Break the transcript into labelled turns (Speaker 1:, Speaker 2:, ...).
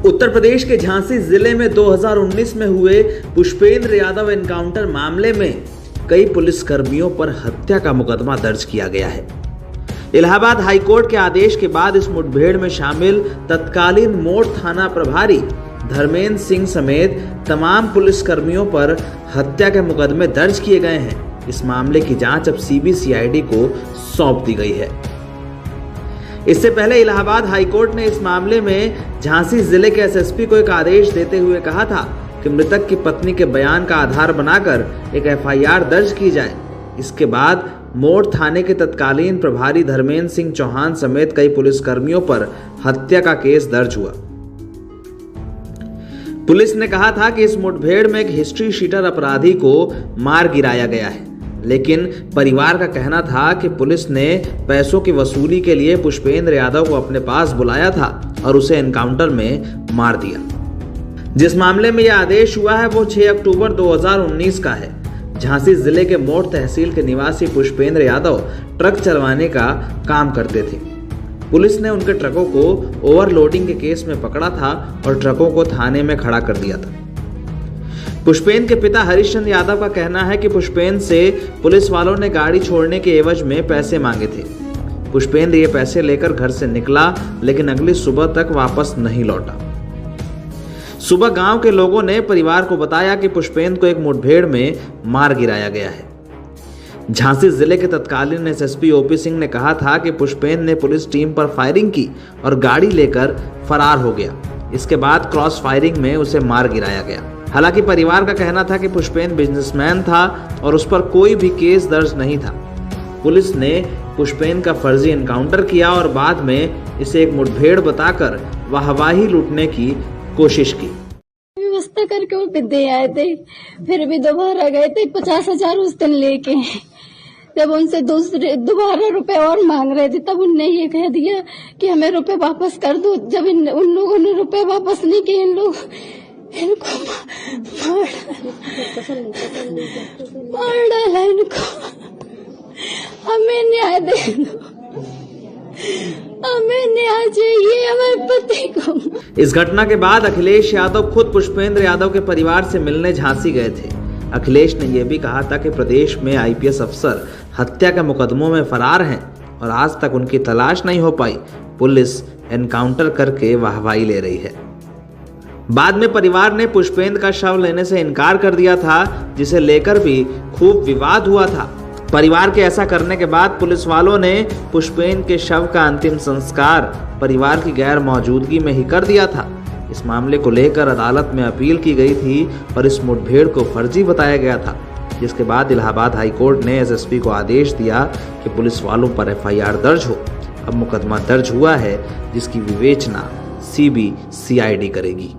Speaker 1: उत्तर प्रदेश के झांसी जिले में 2019 में हुए पुष्पेंद्र यादव एनकाउंटर मामले में कई पुलिसकर्मियों पर हत्या का मुकदमा दर्ज किया गया है। इलाहाबाद हाईकोर्ट के आदेश के बाद इस मुठभेड़ में शामिल तत्कालीन मोड़ थाना प्रभारी धर्मेंद्र सिंह समेत तमाम पुलिसकर्मियों पर हत्या के मुकदमे दर्ज किए गए हैं। इस मामले की जांच अब सीबीसीआईडी को सौंप दी गई है। इससे पहले इलाहाबाद हाईकोर्ट ने इस मामले में झांसी जिले के एसएसपी को एक आदेश देते हुए कहा था कि मृतक की पत्नी के बयान का आधार बनाकर एक एफआईआर दर्ज की जाए। इसके बाद मोड़ थाने के तत्कालीन प्रभारी धर्मेंद्र सिंह चौहान समेत कई पुलिसकर्मियों पर हत्या का केस दर्ज हुआ। पुलिस ने कहा था कि इस मुठभेड़ में एक हिस्ट्री शीटर अपराधी को मार गिराया गया है, लेकिन परिवार का कहना था कि पुलिस ने पैसों की वसूली के लिए पुष्पेंद्र यादव को अपने पास बुलाया था और उसे एनकाउंटर में मार दिया। जिस मामले में यह आदेश हुआ है वो 6 अक्टूबर 2019 का है। झांसी जिले के मोड़ तहसील के निवासी पुष्पेंद्र यादव ट्रक चलवाने का काम करते थे। पुलिस ने उनके ट्रकों को ओवरलोडिंग के केस में पकड़ा था और ट्रकों को थाने में खड़ा कर दिया था। पुष्पेंद्र के पिता हरिश्चंद्र यादव का कहना है कि पुष्पेंद्र से पुलिस वालों ने गाड़ी छोड़ने के एवज में पैसे मांगे थे। पुष्पेंद्र ये पैसे लेकर घर से निकला, लेकिन अगली सुबह तक वापस नहीं लौटा। सुबह गांव के लोगों ने परिवार को बताया कि पुष्पेंद्र को एक मुठभेड़ में मार गिराया गया है। झांसी जिले के तत्कालीन एसएसपी ओपी सिंह ने कहा था कि पुष्पेंद्र ने पुलिस टीम पर फायरिंग की और गाड़ी लेकर फरार हो गया। इसके बाद क्रॉस फायरिंग में उसे मार गिराया गया। हालांकि परिवार का कहना था कि पुष्पेंद्र बिजनेसमैन था और उस पर कोई भी केस दर्ज नहीं था। पुलिस ने पुष्पेंद्र का फर्जी एनकाउंटर किया और बाद में इसे एक मुठभेड़ बताकर वाहवाही लूटने की कोशिश की।
Speaker 2: व्यवस्था करके वो दे आए थे, फिर भी दोबारा गए थे 50,000 उस दिन लेके। जब उनसे दोबारा रुपए और मांग रहे थे तब उनने ये कह दिया कि हमें रुपए वापस कर दो। जब उन लोगों ने रुपए वापस नहीं किए, इनको मार डाला इनको। हमें न्याय दे दो, हमें न्याय चाहिए हमारे पति को।
Speaker 1: इस घटना के बाद अखिलेश यादव खुद पुष्पेंद्र यादव के परिवार से मिलने झांसी गए थे। अखिलेश ने यह भी कहा था कि प्रदेश में आईपीएस अफसर हत्या के मुकदमों में फरार हैं और आज तक उनकी तलाश नहीं हो पाई। पुलिस एनकाउंटर करके वाहवाही ले रही है। बाद में परिवार ने पुष्पेंद्र का शव लेने से इनकार कर दिया था, जिसे लेकर भी खूब विवाद हुआ था। परिवार के ऐसा करने के बाद पुलिस वालों ने पुष्पेंद्र के शव का अंतिम संस्कार परिवार की गैर मौजूदगी में ही कर दिया था। इस मामले को लेकर अदालत में अपील की गई थी और इस मुठभेड़ को फर्जी बताया गया था, जिसके बाद इलाहाबाद हाईकोर्ट ने एसएसपी को आदेश दिया कि पुलिस वालों पर एफआईआर दर्ज हो। अब मुकदमा दर्ज हुआ है, जिसकी विवेचना सीबीसीआईडी करेगी।